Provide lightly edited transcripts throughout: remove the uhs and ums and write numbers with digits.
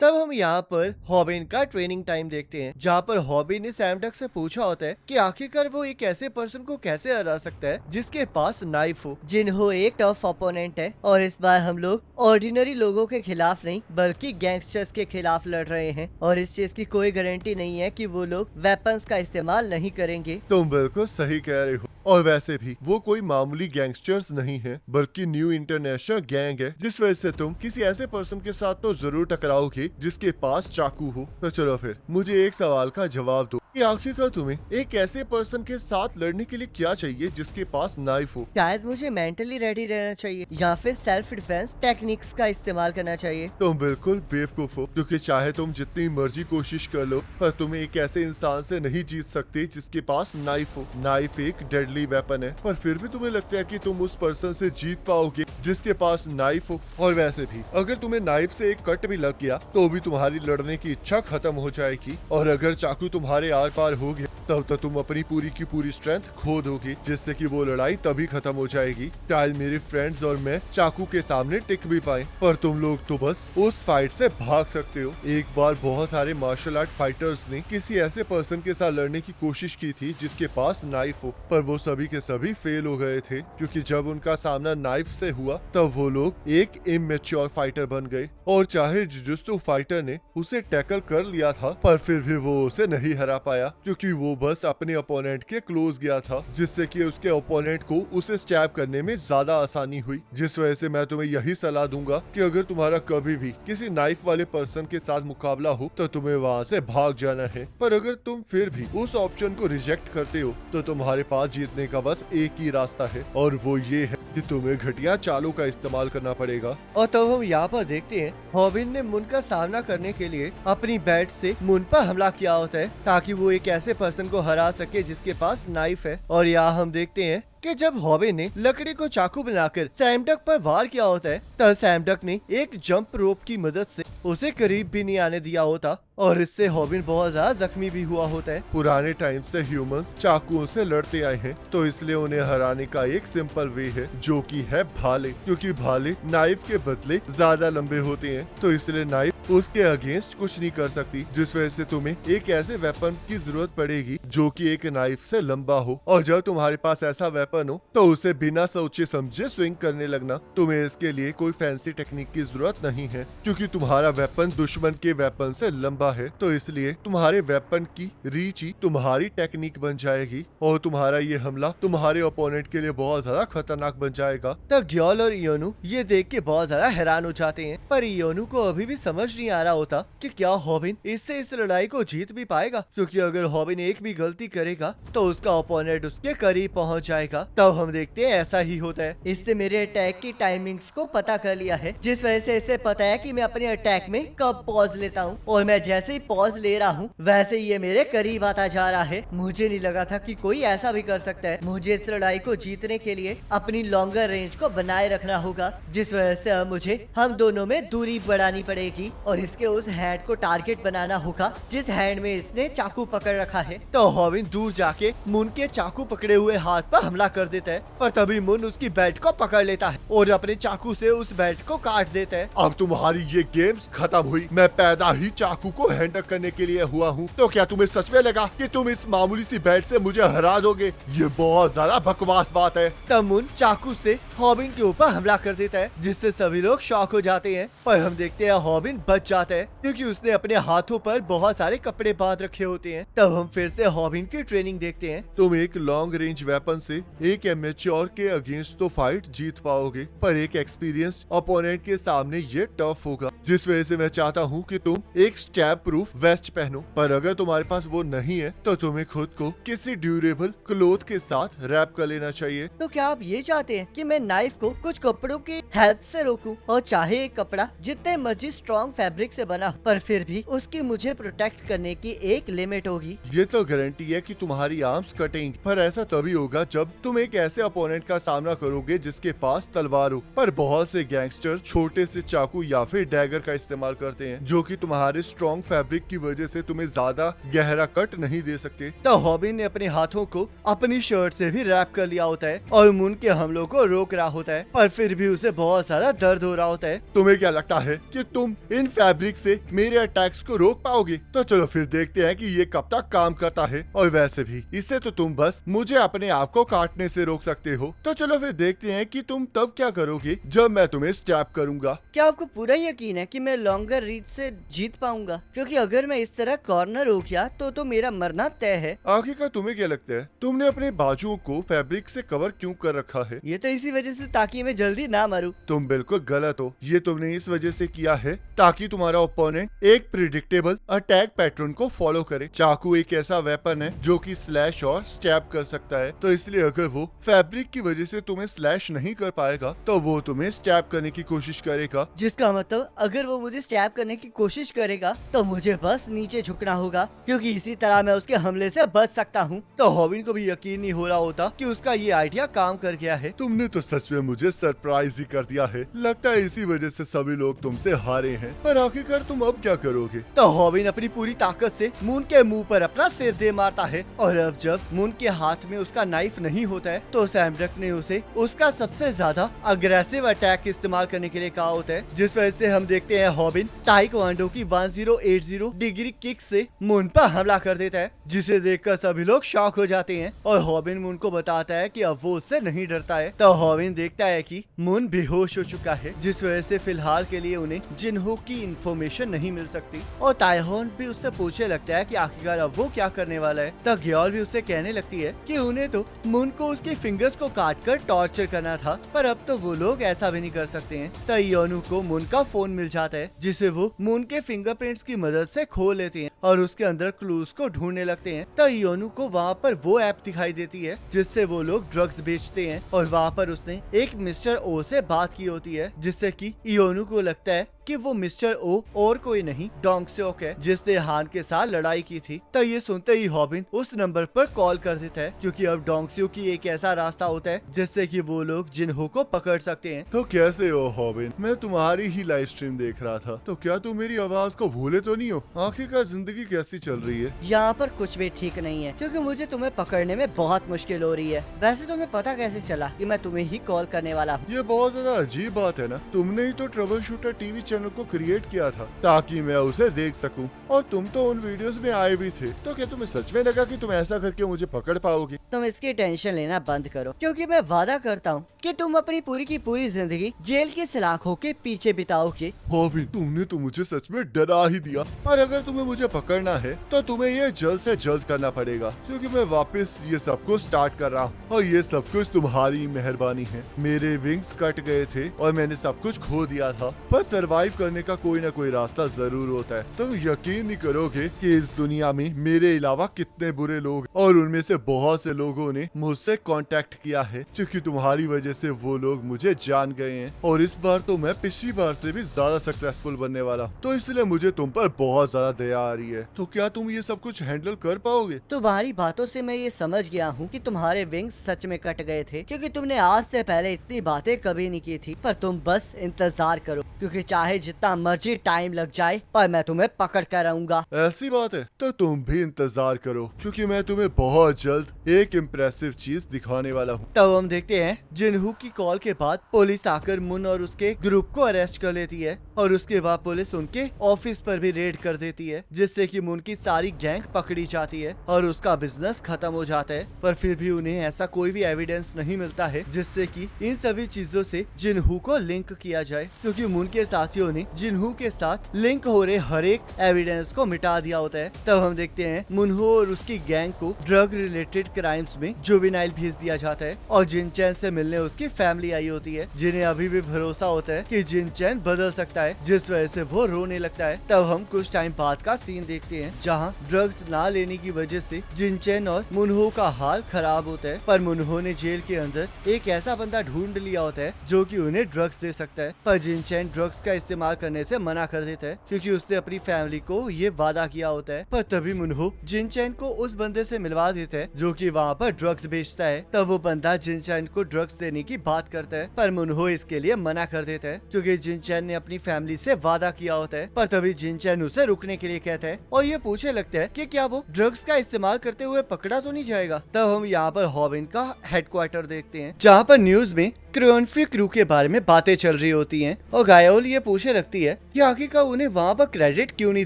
तब हम यहाँ पर हॉबिन का ट्रेनिंग टाइम देखते हैं, जहाँ पर हॉबिन ने सैम डक से पूछा होता है कि आखिरकार वो एक ऐसे पर्सन को कैसे हरा सकता है जिसके पास नाइफ हो, जिन्हों एक टफ ओपोनेंट है। और इस बार हम लोग ऑर्डिनरी लोगों के खिलाफ नहीं बल्कि गैंगस्टर्स के खिलाफ लड़ रहे हैं, और इस चीज की कोई गारंटी नहीं है कि वो लोग वेपन्स का इस्तेमाल नहीं करेंगे। तुम बिल्कुल सही कह रहे हो। और वैसे भी वो कोई मामूली गैंगस्टर्स नहीं है, बल्कि न्यू इंटरनेशनल गैंग है, जिस वजह से तुम किसी ऐसे पर्सन के साथ तो जरूर टकराओगे जिसके पास चाकू हो। तो चलो फिर मुझे एक सवाल का जवाब दो कि आखिरकार तुम्हें एक ऐसे पर्सन के साथ लड़ने के लिए क्या चाहिए जिसके पास नाइफ हो। शायद मुझे मेंटली रेडी रहना चाहिए या फिर सेल्फ डिफेंस टेक्निक्स का इस्तेमाल करना चाहिए। तुम बिल्कुल बेवकूफ हो, क्योंकि चाहे तुम जितनी मर्जी कोशिश कर लो, पर तुम एक ऐसे इंसान से नहीं जीत सकते जिसके पास नाइफ हो। नाइफ एक डेडली वेपन है, पर फिर भी तुम्हें लगता है कि तुम उस पर्सन से जीत पाओगे जिसके पास नाइफ हो। और वैसे भी अगर तुम्हें नाइफ से एक कट भी लग गया तो भी तुम्हारी लड़ने की इच्छा खत्म हो जाएगी, और अगर चाकू तुम्हारे आर पार हो गया तब तो तुम अपनी पूरी की पूरी स्ट्रेंथ खो दोगे, जिससे कि वो लड़ाई तभी खत्म हो जाएगी शायद मेरे फ्रेंड्स और मैं चाकू के सामने टिक भी पाए। पर तुम लोग तो बस उस फाइट से भाग सकते हो। एक बार बहुत सारे मार्शल आर्ट फाइटर्स ने किसी ऐसे पर्सन के साथ लड़ने की कोशिश की थी जिसके पास नाइफ हो, पर वो सभी के सभी फेल हो गए थे, क्योंकि जब उनका सामना नाइफ से हुआ तब वो लोग एक इमेच्योर फाइटर बन गए। और चाहे जुजुत्सु फाइटर ने उसे टैकल कर लिया था, पर फिर भी वो उसे नहीं हरा पाया, क्योंकि वो बस अपने ओपोनेंट के क्लोज गया था, जिससे कि उसके ओपोनेंट को उसे स्टैब करने में ज्यादा आसानी हुई। जिस वजह से मैं तुम्हें यही सलाह दूंगा कि अगर तुम्हारा कभी भी किसी नाइफ वाले पर्सन के साथ मुकाबला हो तो तुम्हें वहाँ से भाग जाना है। पर अगर तुम फिर भी उस ऑप्शन को रिजेक्ट करते हो तो तुम्हारे पास जीतने का बस एक ही रास्ता है, और वो ये है कि तुम्हें घटिया चालों का इस्तेमाल करना पड़ेगा। और तब हम यहाँ पर देखते हैं हॉबिन ने मुन का सामना करने के लिए अपनी बैट से मुन पर हमला किया होता है, ताकि वो एक ऐसे पर्सन को हरा सके जिसके पास नाइफ है। और यहाँ हम देखते हैं कि जब हॉबिन ने लकड़ी को चाकू बनाकर सैम डक पर वार किया होता है, तब सैम डक ने एक जंप रोप की मदद से उसे करीब भी नहीं आने दिया होता, और इससे हॉबिन बहुत ज्यादा जख्मी भी हुआ होता है। पुराने टाइम से ह्यूमंस चाकुओं से लड़ते आए हैं, तो इसलिए उन्हें हराने का एक सिंपल वे है, जो कि है भाले, क्योंकि भाले नाइफ के बदले ज्यादा लंबे होते हैं, तो इसलिए नाइफ उसके अगेंस्ट कुछ नहीं कर सकती, जिस वजह से तुम्हें एक ऐसे वेपन की जरूरत पड़ेगी जो कि एक नाइफ से लंबा हो। और जब तुम्हारे पास ऐसा वेपन हो तो उसे बिना सोचे समझे स्विंग करने लगना। तुम्हें इसके लिए कोई फैंसी टेक्निक की जरूरत नहीं है, क्योंकि तुम्हारा वेपन दुश्मन के वेपन से लंबा है, तो इसलिए तुम्हारे वेपन की रीच ही तुम्हारी टेक्निक बन जाएगी, और तुम्हारा ये हमला तुम्हारे ओपोनेंट के लिए बहुत ज्यादा खतरनाक बन जाएगा। तब ग्योल और इयोनु ये देख के बहुत ज्यादा हैरान हो जाते हैं, पर इयोनु को अभी भी समझ नहीं आ रहा होता कि क्या हॉबिन इससे इस लड़ाई को जीत भी पाएगा, क्योंकि अगर हॉबिन एक भी गलती करेगा तो उसका ओपोनेंट उसके करीब पहुंच जाएगा। तब हम देखते हैं ऐसा ही होता है। इसने मेरे अटैक की टाइमिंग्स को पता कर लिया है, जिस वजह से इसे पता है कि मैं अपने अटैक में कब पॉज लेता हूँ, और मैं जैसे ही पॉज ले रहा हूँ वैसे ये मेरे करीब आता जा रहा है। मुझे नहीं लगा था कि कोई ऐसा भी कर सकता है। मुझे इस लड़ाई को जीतने के लिए अपनी लॉन्गर रेंज को बनाए रखना होगा, जिस वजह से अब मुझे हम दोनों में दूरी बढ़ानी पड़ेगी, और इसके उस हैंड को टारगेट बनाना होगा जिस हैंड में इसने चाकू पकड़ रखा है। तो हॉबिन दूर जाके मुन के चाकू पकड़े हुए हाथ पर हमला कर देता है, पर तभी मुन उसकी बैट को पकड़ लेता है और अपने चाकू से उस बैट को काट देता है। अब तुम्हारी ये गेम्स खत्म हुई। मैं पैदा ही चाकू को हैंडल करने के लिए हुआ हूँ, तो क्या तुम्हें सच में लगा कि तुम इस मामूली सी बैट से मुझे हरा दोगे? ये बहुत ज्यादा बकवास बात है। तब मुन चाकू से हॉबिन के ऊपर हमला कर देता है, जिससे सभी लोग शॉक हो जाते हैं, पर हम देखते हैं हॉबिन बच जाता है, क्योंकि उसने अपने हाथों पर बहुत सारे कपड़े बांध रखे होते हैं। तब हम फिर से हॉबिन की ट्रेनिंग देखते हैं। तुम एक लॉन्ग रेंज वेपन से एक एमेच्योर के अगेंस्ट तो फाइट जीत पाओगे, पर एक एक्सपीरियंस्ड ओपोनेंट के सामने ये टफ होगा, जिस वजह से मैं चाहता हूँ कि तुम एक स्टैब प्रूफ वेस्ट पहनो। पर अगर तुम्हारे पास वो नहीं है तो तुम्हें खुद को किसी ड्यूरेबल क्लोथ के साथ रैप कर लेना चाहिए। तो क्या आप ये चाहते हैं कि मैं नाइफ को कुछ कपड़ों की हेल्प से रोकूं, और चाहे एक कपड़ा जितने मर्जी स्ट्रॉन्ग फैब्रिक से बना, पर फिर भी उसकी मुझे प्रोटेक्ट करने की एक लिमिट होगी। ये तो गारंटी है कि तुम्हारी आर्म्स कटेंगी, पर ऐसा तभी होगा जब तुम एक ऐसे अपोनेंट का सामना करोगे जिसके पास तलवार हो। पर बहुत से गैंगस्टर छोटे से चाकू या फिर डैगर का इस्तेमाल करते हैं, जो कि तुम्हारे स्ट्रॉन्ग फैब्रिक की वजह से तुम्हें ज्यादा गहरा कट नहीं दे सकते। तो हॉबिन ने अपने हाथों को अपनी शर्ट से भी रैप कर लिया होता है और मुन के हमलों को रोक रहा होता है, पर फिर भी उसे बहुत ज्यादा दर्द हो रहा होता है। तुम्हें क्या लगता है कि तुम इन फैब्रिक से मेरे अटैक्स को रोक पाओगे? तो चलो फिर देखते हैं कि ये कब तक काम करता है। और वैसे भी इससे तो तुम बस मुझे अपने आप को काटने से रोक सकते हो। तो चलो फिर देखते हैं कि तुम तब क्या करोगे जब मैं तुम्हें स्टैब करूंगा। क्या आपको पूरा यकीन है कि मैं लॉन्गर रीच से जीत पाऊंगा? क्योंकि अगर मैं इस तरह कॉर्नर हो गया तो मेरा मरना तय है। आखिरकार तुम्हें क्या लगता है, तुमने अपने बाजुओं को फैब्रिक से कवर क्यों कर रखा है? ये तो इसी वजह से ताकि मैं जल्दी ना मरूं। तुम बिल्कुल गलत हो। ये तुमने इस वजह से किया है ताकि तुम्हारा ओपोनेंट एक प्रिडिक्टेबल अटैक पैटर्न को फॉलो करे। चाकू एक ऐसा वेपन है जो कि स्लैश और स्टैब कर सकता है, तो इसलिए अगर वो फैब्रिक की वजह से तुम्हें स्लैश नहीं कर पाएगा तो वो तुम्हें स्टैब करने की कोशिश करेगा। जिसका मतलब अगर वो मुझे स्टैब करने की कोशिश करेगा तो मुझे बस नीचे झुकना होगा, क्योंकि इसी तरह मैं उसके हमले से बच सकता हूँ। तो हॉबिन को भी यकीन नहीं हो रहा होता कि उसका ये आइडिया काम कर गया है। तुमने तो सच में मुझे सरप्राइज ही कर दिया है। लगता है इसी वजह से सभी लोग तुमसे हारे हैं। पर आखिरकार तुम अब क्या करोगे? तो हॉबिन अपनी पूरी ताकत से मून के मुंह पर अपना सिर दे मारता है और अब जब मून के हाथ में उसका नाइफ नहीं होता है तो सैमरक ने उसे उसका सबसे ज्यादा अग्रेसिव अटैक इस्तेमाल करने के लिए कहा होता है, जिस वजह से हम देखते हैं हॉबिन ताइक्वांडो की 1080 डिग्री किक से मून पर हमला कर देता है, जिसे देखकर सभी लोग शॉक हो जाते हैं और हॉबिन मून को बताता है कि अब वो उससे नहीं डरता है। तो हॉबिन देखता है कि मून बेहोश हो चुका है, जिस वजह से फिलहाल के लिए उन्हें जिन्हो की इंफॉर्मेशन नहीं मिल सकती। और ताइहोन भी उससे पूछने लगता है कि आखिरकार अब वो क्या करने वाला है। तो ग्योल भी उससे कहने लगती है कि उन्हें तो मून को उसकी फिंगर्स को काटकर टॉर्चर करना था, पर अब तो वो लोग ऐसा भी नहीं कर सकते हैं। तो योनु को मून का फोन मिल जाता है, जिसे वो मून के फिंगरप्रिंट्स की मदद से खोल लेते हैं और उसके अंदर क्लूज को ढूंढने लगते हैं। तो योनु को वहाँ पर वो ऐप दिखाई देती है जिससे वो लोग ड्रग्स बेचते हैं और वहाँ पर उसने एक मिस्टर ओ से बात की होती है, जिससे कि योनु को लगता है कि वो मिस्टर ओ और कोई नहीं डोंग सेओक है, जिसने हान के साथ लड़ाई की थी। तो ये सुनते ही हॉबिन उस नंबर पर कॉल कर देता है, क्योंकि अब डोंग सेओक की एक ऐसा रास्ता होता है जिससे कि वो लोग जिन्हो को पकड़ सकते हैं। तो कैसे हो हॉबिन? मैं तुम्हारी ही लाइव स्ट्रीम देख रहा था, तो क्या तुम मेरी आवाज को भूले तो नहीं हो? आखिरकार जिंदगी कैसी चल रही है? यहाँ पर कुछ भी ठीक नहीं है, क्योंकि मुझे तुम्हें पकड़ने में बहुत मुश्किल हो रही है। वैसे तुम्हें पता कैसे चला कि मैं तुम्हें ही कॉल करने वाला हूँ? ये बहुत ज्यादा अजीब बात है ना। तुमने ही तो ट्रबल शूटर टीवी चैनल को क्रिएट किया था ताकि मैं उसे देख सकूं, और तुम तो उन वीडियोस में आए भी थे। तो क्या तुम्हें सच में लगा कि तुम ऐसा करके मुझे पकड़ पाओगे? तुम इसकी टेंशन लेना बंद करो, क्योंकि मैं वादा करता हूँ कि तुम अपनी पूरी की पूरी जिंदगी जेल की सलाखों के पीछे बिताओगे। हॉबिन, तुमने तो मुझे सच में डरा ही दिया। और अगर तुम्हें मुझे पकड़ना है तो तुम्हें ये जल्द से जल्द करना पड़ेगा, क्योंकि मैं वापस ये सब कुछ स्टार्ट कर रहा हूँ और ये सब कुछ तुम्हारी मेहरबानी है। मेरे विंग्स कट गए थे और मैंने सब कुछ खो दिया था, पर सरवाइव करने का कोई ना कोई रास्ता जरूर होता है। तुम यकीन नहीं करोगे कि इस दुनिया में मेरे अलावा कितने बुरे लोग, और उनमें से बहुत से लोगों ने मुझसे कांटेक्ट किया है, क्योंकि तुम्हारी वजह से वो लोग मुझे जान गए हैं। और इस बार तो मैं पिछली बार से भी ज्यादा सक्सेसफुल बनने वाला, तो इसलिए मुझे तुम पर बहुत ज्यादा दया आ रही है। तो क्या तुम ये सब कुछ हैंडल कर पाओगे? तुम्हारी बातों से मैं ये समझ गया हूँ कि तुम्हारे विंग्स सच में कट गए थे, क्योंकि तुमने आज से पहले इतनी बातें कभी नहीं की थी। पर तुम बस इंतजार करो, क्योंकि चाहे जितना मर्जी टाइम लग जाए, पर मैं तुम्हें पकड़ कर रहूंगा। ऐसी बात है तो तुम भी इंतजार करो, क्योंकि मैं तुम्हें बहुत जल्द एक इम्प्रेसिव चीज दिखाने वाला हूँ। तब हम देखते हैं जिन्हू की कॉल के बाद पुलिस आकर मुन और उसके ग्रुप को अरेस्ट कर लेती है, और उसके बाद पुलिस उनके ऑफिस पर भी रेड कर देती है, जिससे कि मुन की सारी गैंग पकड़ी जाती है और उसका बिजनेस खत्म हो जाता है। पर फिर भी उन्हें ऐसा कोई भी एविडेंस नहीं मिलता है जिससे कि इन सभी चीजों से जिन्हू को लिंक किया जाए, क्योंकि मुन के साथियों ने जिन्हू के साथ लिंक हो रहे हर एक एविडेंस को मिटा दिया होता है। तब हम देखते हैं मुनहो और उसकी गैंग को ड्रग रिलेटेड क्राइम्स में जुवेनाइल भेज दिया जाता है, और जिनचैन से मिलने उसकी फैमिली आई होती है, जिन्हें अभी भी भरोसा होता है कि जिनचैन बदल सकता है, जिस वजह से वो रोने लगता है। तब हम कुछ टाइम बाद का सीन देखते हैं जहाँ ड्रग्स ना लेने की वजह से जिनचैन और मुनहो का हाल खराब होता है, पर मुनहो ने जेल के अंदर एक ऐसा बंदा ढूंढ लिया होता है जो कि उन्हें ड्रग्स दे सकता है, पर जिनचैन ड्रग्स का इस्तेमाल करने से मना कर देता है, क्योंकि उसने अपनी फैमिली को ये वादा किया होता है। पर तभी मुनहो जिनचैन को उस बंदे से मिलवा देता है जो कि वहाँ पर ड्रग्स बेचता है। तब वो बंदा जिनचैन को ड्रग्स देने की बात करता है, पर मुनहो इसके लिए मना कर देता है, क्योंकि जिनचैन ने अपनी फैमिली से वादा किया होता है। पर तभी जिनचैन उसे रुकने के लिए कहता है और ये पूछने लगता है कि क्या वो ड्रग्स का इस्तेमाल करते हुए पकड़ा तो नहीं जाएगा। तब हम यहाँ पर हॉबिन का हेडक्वार्टर देखते हैं, जहाँ पर न्यूज में क्रोनफी क्रू के बारे में बातें चल रही होती हैं और गायोल ये पूछने लगती है कि आखिरकार उन्हें वहाँ पर क्रेडिट क्यों नहीं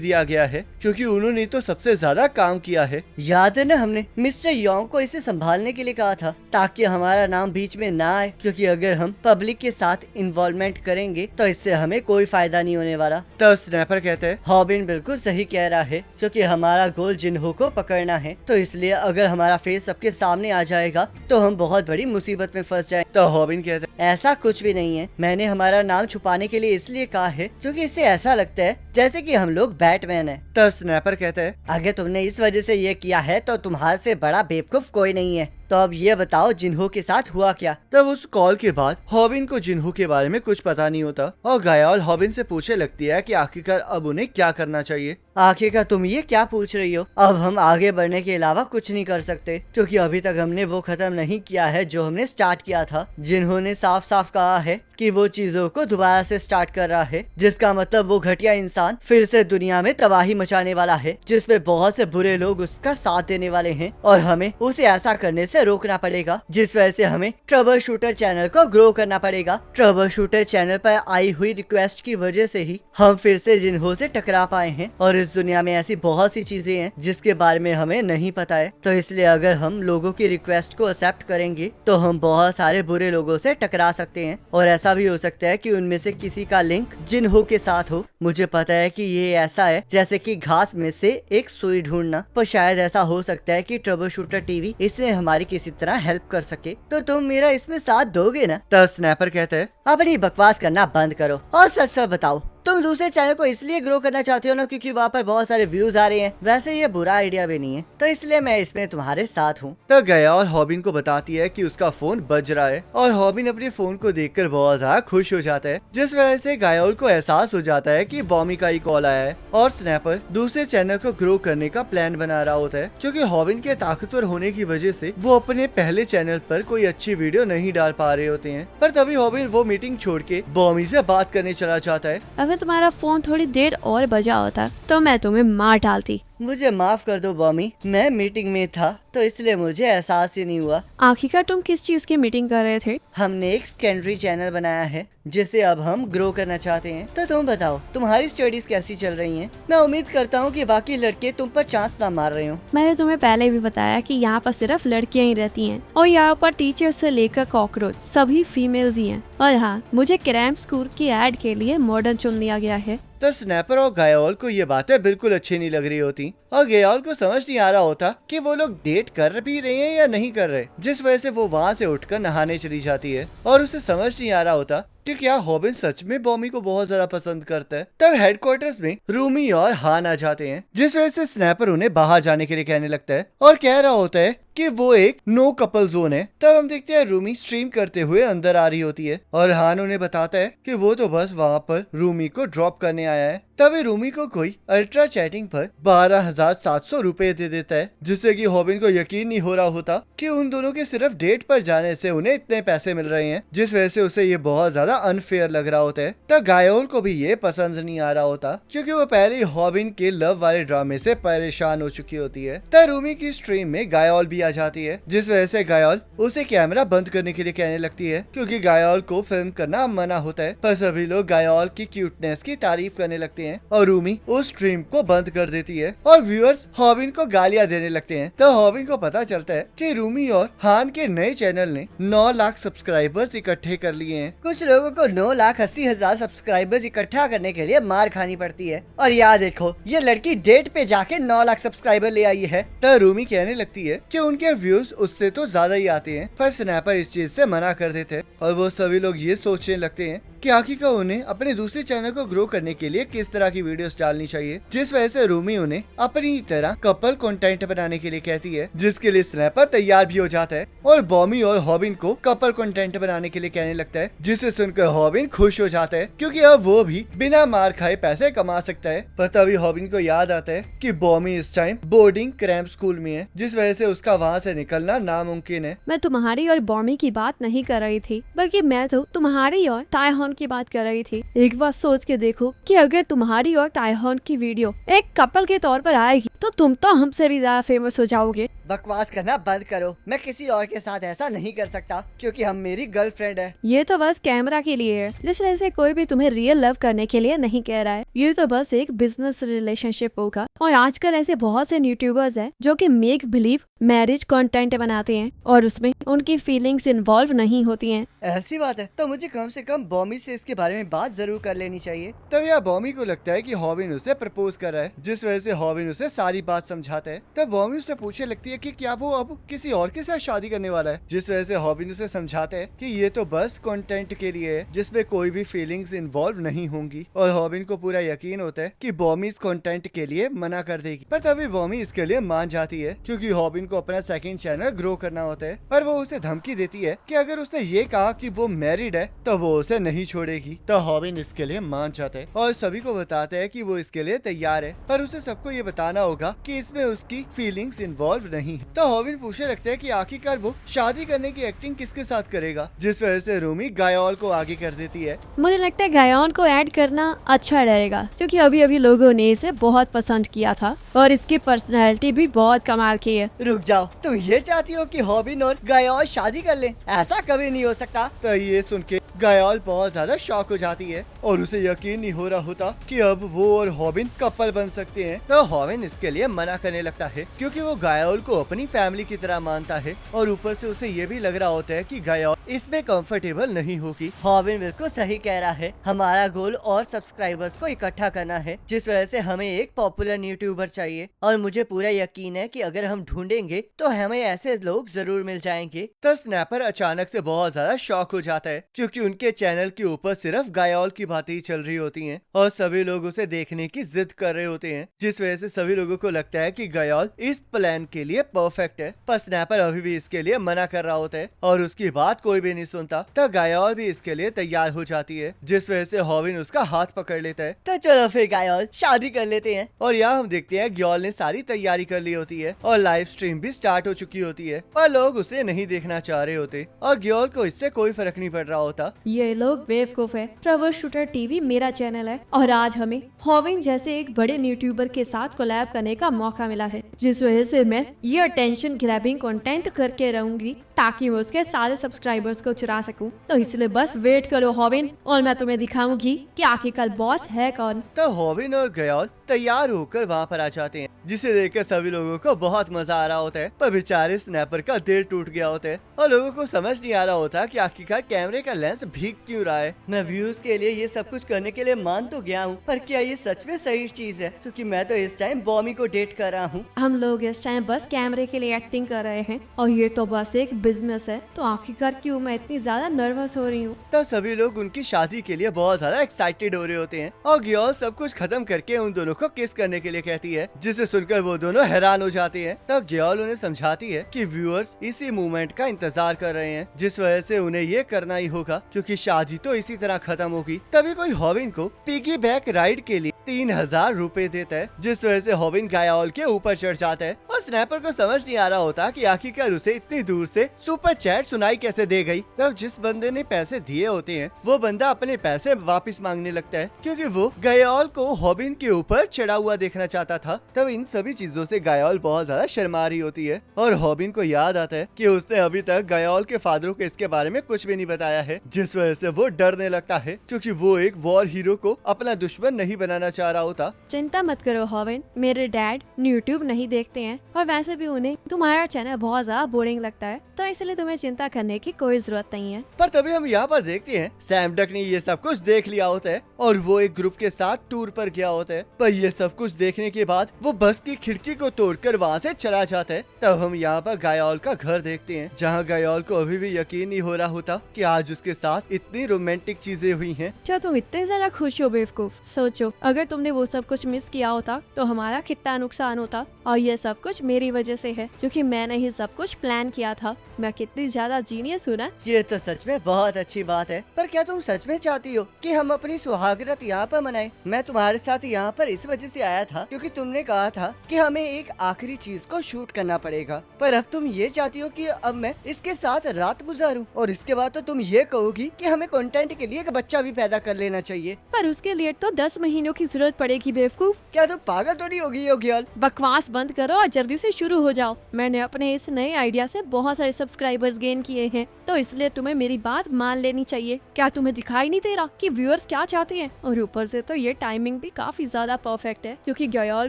दिया गया है, क्योंकि उन्होंने तो सबसे ज्यादा काम किया है। याद है ना, हमने मिस्टर योंग को इसे संभालने के लिए कहा था ताकि हमारा नाम बीच में ना आए, क्योंकि अगर हम पब्लिक के साथ इन्वॉल्वमेंट करेंगे तो इससे हमें कोई फायदा नहीं होने वाला। तब स्नैपर कहते हैं, हॉबिन बिल्कुल सही कह रहा है, क्योंकि हमारा गोल जिन्हो को पकड़ना है, तो इसलिए अगर हमारा फेस सबके सामने आ जाएगा तो हम बहुत बड़ी मुसीबत में फंस जाएंगे। तो हॉबिन कहते हैं, ऐसा कुछ भी नहीं है, मैंने हमारा नाम छुपाने के लिए इसलिए कहा है क्योंकि इससे ऐसा लगता है जैसे कि हम लोग बैटमैन हैं। तब स्नैपर कहते हैं, अगर तुमने इस वजह से ये किया है तो तुम्हारे से बड़ा बेवकूफ कोई नहीं है। तो अब ये बताओ जिन्हो के साथ हुआ क्या? तब उस कॉल के बाद हॉबिन को जिन्हो के बारे में कुछ पता नहीं होता और गायोल हॉबिन से पूछने लगती है कि आखिरकार अब उन्हें क्या करना चाहिए। आखिरकार तुम ये क्या पूछ रही हो? अब हम आगे बढ़ने के अलावा कुछ नहीं कर सकते, क्योंकि अभी तक हमने वो खत्म नहीं किया है जो हमने स्टार्ट किया था। जिन्होंने साफ साफ कहा है कि वो चीजों को दोबारा से स्टार्ट कर रहा है, जिसका मतलब वो घटिया इंसान फिर से दुनिया में तबाही मचाने वाला है, जिसमें बहुत से बुरे लोग उसका साथ देने वाले हैं और हमें उसे ऐसा करने से रोकना पड़ेगा, जिस वजह से हमें ट्रबल शूटर चैनल को ग्रो करना पड़ेगा। ट्रबल शूटर चैनल पर आई हुई रिक्वेस्ट की वजह से ही हम फिर से जिन्हो से टकरा पाए हैं और इस दुनिया में ऐसी बहुत सी चीजें हैं जिसके बारे में हमें नहीं पता है। तो इसलिए अगर हम लोगों की रिक्वेस्ट को एक्सेप्ट करेंगे तो हम बहुत सारे बुरे लोगों से टकरा सकते हैं और ऐसा भी हो सकता है कि उनमें से किसी का लिंक जिन्हो के साथ हो। मुझे पता है कि ये ऐसा है जैसे कि घास में से एक सुई ढूंढना, पर शायद ऐसा हो सकता है कि ट्रबल शूटर टीवी इससे हमारी किसी तरह हेल्प कर सके। तो तुम मेरा इसमें साथ दोगे ना? तब स्नैपर कहते हैं, अपनी बकवास करना बंद करो और सच सच बताओ, तुम दूसरे चैनल को इसलिए ग्रो करना चाहते हो ना क्योंकि वहाँ पर बहुत सारे व्यूज आ रहे हैं? वैसे ये बुरा आइडिया भी नहीं है, तो इसलिए मैं इसमें तुम्हारे साथ हूँ। तब गायोल हॉबिन को बताती है कि उसका फोन बज रहा है और हॉबिन अपने फोन को देखकर बहुत ज्यादा खुश हो जाता है, जिस वजह से गायोल को एहसास हो जाता है कि बॉमी का ही कॉल आया है और स्नैपर दूसरे चैनल को ग्रो करने का प्लान बना रहा होता है, क्योंकि हॉबिन के ताकतवर होने की वजह से वो अपने पहले चैनल पर कोई अच्छी वीडियो नहीं डाल पा रहे होते हैं। पर तभी हॉबिन वो मीटिंग छोड़ के बॉमी से बात करने चला जाता है। अगर तुम्हारा फोन थोड़ी देर और बजा होता तो मैं तुम्हें मार डालती। मुझे माफ कर दो बॉमी, मैं मीटिंग में था तो इसलिए मुझे एहसास ही नहीं हुआ। आखिरकार तुम किस चीज की मीटिंग कर रहे थे? हमने एक सेकेंडरी चैनल बनाया है जिसे अब हम ग्रो करना चाहते हैं। तो तुम बताओ तुम्हारी स्टडीज कैसी चल रही हैं? मैं उम्मीद करता हूँ कि बाकी लड़के तुम पर चांस ना मार रहे हो। मैंने तुम्हें पहले भी बताया कि यहाँ पर सिर्फ लड़कियाँ ही रहती हैं और यहाँ पर टीचर से लेकर कॉकरोच सभी फीमेल्स ही हैं। और हाँ, मुझे क्रैम्प स्कूल की एड के लिए मॉडर्न चुन लिया गया है। तो स्नैपर और गायोल को ये बातें बिल्कुल अच्छी नहीं लग रही होती और गायोल को समझ नहीं आ रहा होता कि वो लोग डेट कर भी रहे हैं या नहीं कर रहे, जिस वजह से वो वहाँ से उठकर नहाने चली जाती है और उसे समझ नहीं आ रहा होता कि क्या हॉबिन सच में बॉमी को बहुत ज्यादा पसंद करता है। तब हेडक्वार्टर्स में रूमी और हान आ जाते हैं, जिस वजह से स्नैपर उन्हें बाहर जाने के लिए कहने लगता है और कह रहा होता है कि वो एक नो कपल जोन है। तब हम देखते हैं रूमी स्ट्रीम करते हुए अंदर आ रही होती है और हान उन्हें बताता है कि वो तो बस वहाँ पर रूमी को ड्रॉप करने आया है। तभी रूमी को कोई अल्ट्रा चैटिंग पर 12,700 रुपए दे देता है, जिससे कि हॉबिन को यकीन नहीं हो रहा होता कि उन दोनों के सिर्फ डेट पर जाने से उन्हें इतने पैसे मिल रहे हैं, जिस वजह से उसे ये बहुत ज्यादा अनफेयर लग रहा होता है। तब गायोल को भी ये पसंद नहीं आ रहा होता क्योंकि वो पहले ही हॉबिन के लव वाले ड्रामे से परेशान हो चुकी होती है। तब रूमी की स्ट्रीम में गायोल भी आ जाती है, जिस वजह से गायोल उसे कैमरा बंद करने के लिए कहने लगती है, क्योंकि गायोल को फिल्म करना मना होता है। पर सभी लोग गायोल की क्यूटनेस की तारीफ करने लगते हैं और रूमी उस स्ट्रीम को बंद कर देती है और व्यूअर्स हॉबिन को गालियां देने लगते हैं। तो हॉबिन को पता चलता है कि रूमी और हान के नए चैनल ने 9 लाख सब्सक्राइबर्स इकट्ठे कर लिए हैं। कुछ लोगों को 9,80,000 सब्सक्राइबर्स इकट्ठा करने के लिए मार खानी पड़ती है और याद देखो ये लड़की डेट पे जाके 9 लाख सब्सक्राइबर ले आई है। तो रूमी कहने लगती है कि उनके व्यूज उससे तो ज्यादा ही आते हैं, पर स्नैपर इस चीज से मना कर देते हैं और वो सभी लोग ये सोचने लगते हैं कि आखिरकार उन्हें अपने दूसरे चैनल को ग्रो करने के लिए किस तरह की वीडियोस डालनी चाहिए, जिस वजह से रूमी उन्हें अपनी तरह कपल कंटेंट बनाने के लिए कहती है, जिसके लिए स्नैपर तैयार भी हो जाता है और बॉमी और हॉबिन को कपल कंटेंट बनाने के लिए कहने लगता है, जिसे सुनकर हॉबिन खुश हो जाता है क्योंकि अब वो भी बिना मार खाए पैसे कमा सकता है। पर तभी हॉबिन को याद आता है कि बॉमी इस टाइम बोर्डिंग क्रैम्प स्कूल में है, जिस वजह से उसका वहाँ से निकलना नामुमकिन है। मैं तुम्हारी और बॉमी की बात नहीं कर रही थी, बल्कि मैं तो तुम्हारी और टाइहॉन की बात कर रही थी। एक बार सोच के देखो कि अगर तुम्हारी और टाइहॉन की वीडियो एक कपल के तौर पर आएगी तो तुम तो हमसे भी ज्यादा फेमस हो जाओगे। बकवास करना बंद करो। मैं किसी और के साथ ऐसा नहीं कर सकता क्योंकि हम मेरी गर्लफ्रेंड है। ये तो बस कैमरा के लिए है, लेकिन ऐसे कोई भी तुम्हें रियल लव करने के लिए नहीं कह रहा है। ये तो बस एक बिजनेस रिलेशनशिप होगा। और आजकल ऐसे बहुत से यूट्यूबर्स हैं जो कि मेक बिलीव मैरिज कंटेंट बनाते हैं और उसमें उनकी फीलिंग्स इन्वॉल्व नहीं होती हैं। ऐसी बात है तो मुझे कम से कम बॉमी से इसके बारे में बात जरूर कर लेनी चाहिए। तब यह बॉमी को लगता है कि हॉबिन उसे प्रपोज कर रहा है, जिस वजह से हॉबिन उसे सारी बात समझाता है। तब बॉमी उसे पूछने लगती है कि क्या वो अब किसी और के साथ शादी करने वाला है, जिस वजह से हॉबिन उसे समझाता है कि ये तो बस कंटेंट के लिए है जिसमें कोई भी फीलिंग्स इन्वॉल्व नहीं होंगी। और हॉबिन को पूरा यकीन होता है कि बॉमी इस कंटेंट के लिए मना कर देगी, पर तभी बॉमी इसके लिए मान जाती है क्योंकि हॉबिन को अपना सेकंड चैनल ग्रो करना होता है। पर वो उसे धमकी देती है कि अगर उसने ये कहा कि वो मैरिड है तो वो उसे नहीं छोड़ेगी। तो हॉबिन इसके लिए मान जाता है और सभी को बताता है कि वो इसके लिए तैयार है, पर उसे सबको ये बताना होगा कि इसमें उसकी फीलिंग्स इन्वॉल्व नहीं है। तो हॉबिन पूछने लगता है कि आखिरकार वो शादी करने की एक्टिंग किसके साथ करेगा, जिस वजह से रूमी गायोल को आगे कर देती है। मुझे लगता है गायोन को ऐड करना अच्छा रहेगा क्योंकि अभी अभी लोगों ने इसे बहुत पसंद किया था और इसकी पर्सनैलिटी भी बहुत कमाल की है। रुक जाओ, तुम ये चाहती हो कि हॉबिन और गायोल शादी कर लें? ऐसा कभी नहीं हो सकता। तो ये सुन के गायोल बहुत ज्यादा शॉक हो जाती है और उसे यकीन नहीं हो रहा होता कि अब वो और हॉबिन कपल बन सकते हैं। तो हॉबिन इसके लिए मना करने लगता है क्योंकि वो गायोल को अपनी फैमिली की तरह मानता है और ऊपर से उसे ये भी लग रहा होता है कि गायोल इसमें कंफर्टेबल नहीं होगी। हॉबिन बिल्कुल सही कह रहा है। हमारा गोल और सब्सक्राइबर्स को इकट्ठा करना है, जिस वजह से हमें एक पॉपुलर यूट्यूबर चाहिए और मुझे पूरा यकीन है कि अगर हम ढूंढेंगे तो हमें ऐसे लोग जरूर मिल जाएंगे। तो स्नैपर अचानक से बहुत ज्यादा शॉक हो जाता है क्योंकि उनके चैनल के ऊपर सिर्फ गायोल की बातें ही चल रही होती हैं और सभी लोग उसे देखने की जिद कर रहे होते हैं, जिस वजह से सभी लोगों को लगता है कि गायोल इस प्लान के लिए परफेक्ट है। पर स्नैपर अभी भी इसके लिए मना कर रहा होता है और उसकी बात कोई भी नहीं सुनता। तो गायोल भी इसके लिए तैयार हो जाती है, जिस वजह से हॉबिन उसका हाथ पकड़ लेता है। तो चलो फिर गायोल शादी कर लेते हैं। और यहाँ हम देखते हैं ग्योल ने सारी तैयारी कर ली होती है और लाइव स्ट्रीम भी स्टार्ट हो चुकी होती है, पर लोग उसे नहीं देखना चाह रहे होते और ग्योल को इससे कोई फर्क नहीं पड़ रहा होता। ये लोग बेवकूफ है। ट्रैवल शूटर टीवी मेरा चैनल है और आज हमें हॉबिन जैसे एक बड़े यूट्यूबर के साथ कोलैब करने का मौका मिला है, जिस वजह से मैं ये अटेंशन ग्रैबिंग कंटेंट करके रहूंगी ताकि मैं उसके सारे सब्सक्राइबर्स को चुरा सकूं। तो इसलिए बस वेट करो हॉबिन और मैं तुम्हें दिखाऊंगी कि आखिरकार बॉस है कौन। तो हॉबिन और ग्योल तैयार होकर वहाँ पर आ जाते हैं, जिसे देखकर सभी लोगों को बहुत मजा आ रहा होता है। पर बेचारे स्नैपर का दिल टूट गया होता है और लोगों को समझ नहीं आ रहा होता कि आखिरकार कैमरे का लेंस भीग क्यों रहा है। मैं व्यूज के लिए ये सब कुछ करने के लिए मान तो गया हूँ, पर क्या ये सच में सही चीज है? क्योंकि मैं तो इस टाइम बॉमी को डेट कर रहा हूँ। हम लोग इस टाइम बस कैमरे के लिए एक्टिंग कर रहे हैं और ये तो बस एक बिजनेस है, तो आखिरकार क्यों मैं इतनी ज्यादा नर्वस हो रही हूँ। तो सभी लोग उनकी शादी के लिए बहुत ज्यादा एक्साइटेड हो रहे होते हैं और ग्योल सब कुछ खत्म करके उन दोनों को किस करने के लिए कहती है, जिसे सुनकर वो दोनों हैरान हो जाते हैं। तब ग्योल उन्हें समझाती है कि व्यूअर्स इसी मोमेंट का इंतजार कर रहे हैं, जिस वजह से उन्हें ये करना ही होगा क्योंकि शादी तो इसी तरह खत्म होगी। तभी कोई हॉबिन को पिगी बैक राइड के लिए 3000 रुपए देता है, जिस वजह से हॉबिन गायोल के ऊपर चढ़ जाता है और स्नैपर को समझ नहीं आ रहा होता कि आखिरकार उसे इतनी दूर से सुपर चैट सुनाई कैसे दे गई। तब जिस बंदे ने पैसे दिए होते हैं वो बंदा अपने पैसे वापस मांगने लगता है क्योंकि वो गायोल को हॉबिन के ऊपर चढ़ा हुआ देखना चाहता था। तब इन सभी चीजों से गायोल बहुत ज्यादा शर्मा रही होती है और हॉबिन को याद आता है कि उसने अभी तक गायोल के फादर को इसके बारे में कुछ भी नहीं बताया है, जिस वजह से वो डरने लगता है क्योंकि वो एक वॉर हीरो को अपना दुश्मन नहीं बनाना चाह रहा होता। चिंता मत करो हॉबिन, मेरे डैड यूट्यूब नहीं देखते हैं और वैसे भी उन्हें तुम्हारा चैनल बहुत ज्यादा बोरिंग लगता है, तो इसलिए तुम्हें चिंता करने की कोई जरूरत नहीं है। पर तभी हम यहाँ पर देखते हैं सैम डक ने ये सब कुछ देख लिया होता है और वो एक ग्रुप के साथ टूर पर गया होता है। पर ये सब कुछ देखने के बाद वो बस की खिड़की को तोड़कर वहाँ से चला जाता है। तब हम यहाँ पर गायोल का घर देखते हैं, जहाँ गायोल को अभी भी यकीन नहीं हो रहा होता कि आज उसके साथ इतनी रोमांटिक चीजें हुई हैं। क्या तुम इतने ज्यादा खुश हो बेवकूफ? सोचो अगर तुमने वो सब कुछ मिस किया होता तो हमारा कितना नुकसान होता, और ये सब कुछ मेरी वजह से है क्योंकि मैंने ही सब कुछ प्लान किया था। मैं कितनी ज्यादा जीनियस हूँ ना। ये तो सच में बहुत अच्छी बात है, पर क्या तुम सच में चाहती हो कि हम अपनी सुहागरात यहाँ पर मनाएं? मैं तुम्हारे साथ यहाँ पर इस वजह से आया था क्योंकि तुमने कहा था कि हमें एक आखिरी चीज को शूट करना पड़ेगा, पर अब तुम ये चाहती हो कि अब मैं इसके साथ रात गुजारूं और इसके बाद तो तुम ये कहोगी कि हमें कंटेंट के लिए एक बच्चा भी पैदा कर लेना चाहिए। पर उसके लिए तो 10 महीनों की जरूरत पड़ेगी बेवकूफ। क्या तुम पागल तो नहीं होगी यो गर्ल? बकवास बंद करो और जल्दी से शुरू हो जाओ। मैंने अपने इस नए आइडिया से बहुत सारे सब्सक्राइबर्स गेन किए हैं, तो इसलिए तुम्हें मेरी बात मान लेनी चाहिए। क्या तुम्हें दिखाई नहीं दे रहा कि व्यूअर्स क्या चाहते हैं? और ऊपर से तो ये टाइमिंग भी काफी ज्यादा परफेक्ट है, क्योंकि गयाल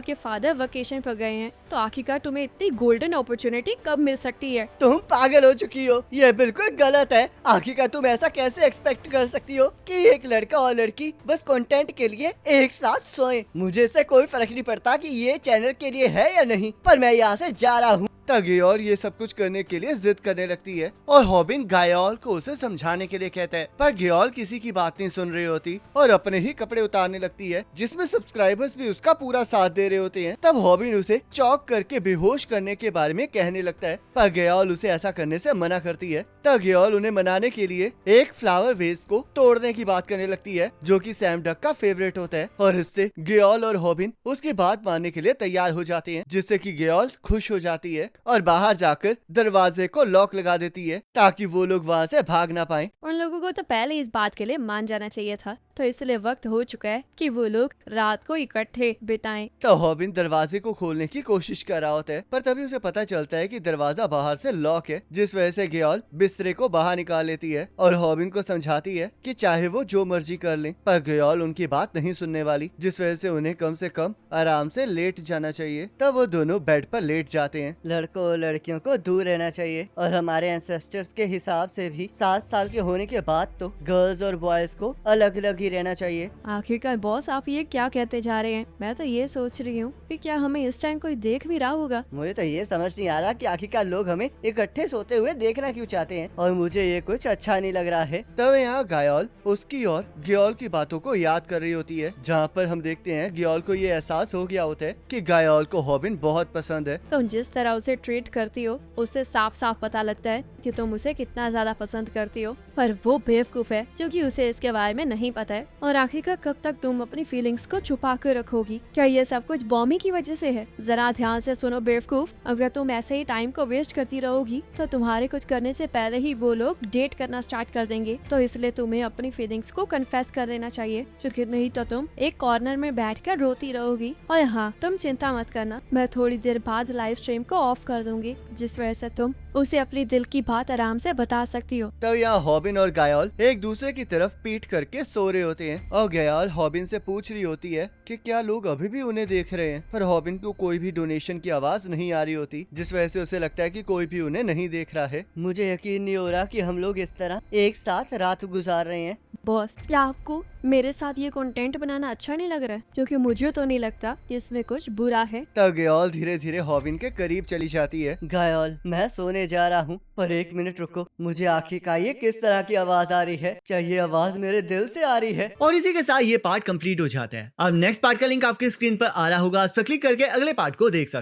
के फादर वेकेशन पर गए हैं। तो आखिरकार तुम्हें इतनी गोल्डन अपॉर्चुनिटी कब मिल सकती है? तुम पागल हो चुकी हो, ये बिल्कुल गलत है। आखिरकार तुम ऐसा कैसे एक्सपेक्ट कर सकती हो कि एक लड़का और लड़की बस कंटेंट के लिए एक साथ सोएं? मुझे इससे कोई फर्क नहीं पड़ता कि ये चैनल के लिए है या नहीं, पर मैं यहाँ से जा रहा हूँ। तब गयाल ये सब कुछ करने के लिए जिद करने लगती है और हॉबिन गयाल को उसे समझाने के लिए कहता है, पर गयाल किसी की बात नहीं सुन रही होती और अपने ही कपड़े उतारने लगती है, जिसमें सब्सक्राइबर्स भी उसका पूरा साथ दे रहे होते हैं। तब हॉबिन उसे चौक करके बेहोश करने के बारे में कहने लगता है, पर गयाल उसे ऐसा करने से मना करती है। तब गयाल उन्हें मनाने के लिए एक फ्लावर वेस को तोड़ने की बात करने लगती है, जो कि सैम डक का फेवरेट होता है, और इससे गयाल और हॉबिन उसकी बात मानने के लिए तैयार हो जाते हैं, जिससे कि गयाल खुश हो जाती है और बाहर जाकर दरवाजे को लॉक लगा देती है ताकि वो लोग वहाँ से भाग ना पाएं। उन लोगों को तो पहले इस बात के लिए मान जाना चाहिए था, तो इसलिए वक्त हो चुका है कि वो लोग रात को इकट्ठे बिताएं। तो हॉबिन दरवाजे को खोलने की कोशिश कर रहा होता है, पर तभी उसे पता चलता है कि दरवाजा बाहर से लॉक है, जिस वजह से गयाल बिस्तरे को बाहर निकाल लेती है और हॉबिन को समझाती है कि चाहे वो जो मर्जी कर ले, पर गयाल उनकी बात नहीं सुनने वाली, जिस वजह से उन्हें कम से कम आराम से लेट जाना चाहिए। तब वो दोनों बेड पर लेट जाते हैं। लड़कों और लड़कियों को दूर रहना चाहिए, और हमारे एंसेस्टर्स के हिसाब से भी 7 साल के होने के बाद तो गर्ल्स और बॉयज को अलग अलग ही रहना चाहिए। आखिरकार बॉस आप ये क्या कहते जा रहे हैं? मैं तो ये सोच रही हूँ कि क्या हमें इस टाइम कोई देख भी रहा होगा। मुझे तो ये समझ नहीं आ रहा कि आखिरकार लोग हमें इकट्ठे सोते हुए देखना क्यों चाहते हैं, और मुझे ये कुछ अच्छा नहीं लग रहा है। तब यहाँ गयाल उसकी और गयाल की बातों को याद कर रही होती है, जहाँ पर हम देखते हैं गयाल को ये एहसास हो गया होता है कि गयाल को हॉबिन बहुत पसंद है। तुम जिस तरह उसे ट्रीट करती हो, उससे साफ साफ पता लगता है कि तुम उसे कितना ज्यादा पसंद करती हो, पर वो बेवकूफ है जो कि उसे इसके बारे में नहीं पता है। और आखिरकार कब तक तुम अपनी फीलिंग्स को छुपा कर रखोगी? क्या ये सब कुछ बॉमी की वजह से है? जरा ध्यान से सुनो बेवकूफ, अगर तुम ऐसे ही टाइम को वेस्ट करती रहोगी तो तुम्हारे कुछ करने से पहले ही वो लोग डेट करना स्टार्ट कर देंगे। तो इसलिए तुम्हें अपनी फीलिंग्स को कन्फेस कर लेना चाहिए, क्योंकि नहीं तो तुम एक कॉर्नर में बैठकर रोती रहोगी। और हाँ, तुम चिंता मत करना, मैं थोड़ी देर बाद लाइव स्ट्रीम को ऑफ कर दूंगी, जिस वजह से तुम उसे अपनी दिल की बात आराम से बता सकती हो। तब यहाँ हॉबिन और गयाल एक दूसरे की तरफ पीठ करके सो रहे होते हैं और गयाल हॉबिन से पूछ रही होती है कि क्या लोग अभी भी उन्हें देख रहे हैं, पर हॉबिन को कोई भी डोनेशन की आवाज नहीं आ रही होती, जिस वजह से उसे लगता है कि कोई भी उन्हें नहीं देख रहा है। मुझे यकीन नहीं हो रहा कि हम लोग इस तरह एक साथ रात गुजार रहे हैं। बॉस, क्या आपको मेरे साथ ये कंटेंट बनाना अच्छा नहीं लग रहा है? क्योंकि मुझे तो नहीं लगता कि इसमें कुछ बुरा है। तब गयाल धीरे धीरे हॉबिन के करीब चली जाती है। गयाल, मैं सोने जा रहा हूँ, पर एक मिनट रुको, मुझे आखिरकार ये किस तरह की आवाज आ रही है? क्या ये आवाज मेरे दिल से आ रही है? और इसी के साथ ये पार्ट कंप्लीट हो जाता है। अब नेक्स्ट पार्ट का लिंक आपकी स्क्रीन पर आ रहा होगा, उस पर क्लिक करके अगले पार्ट को देख सकते हैं।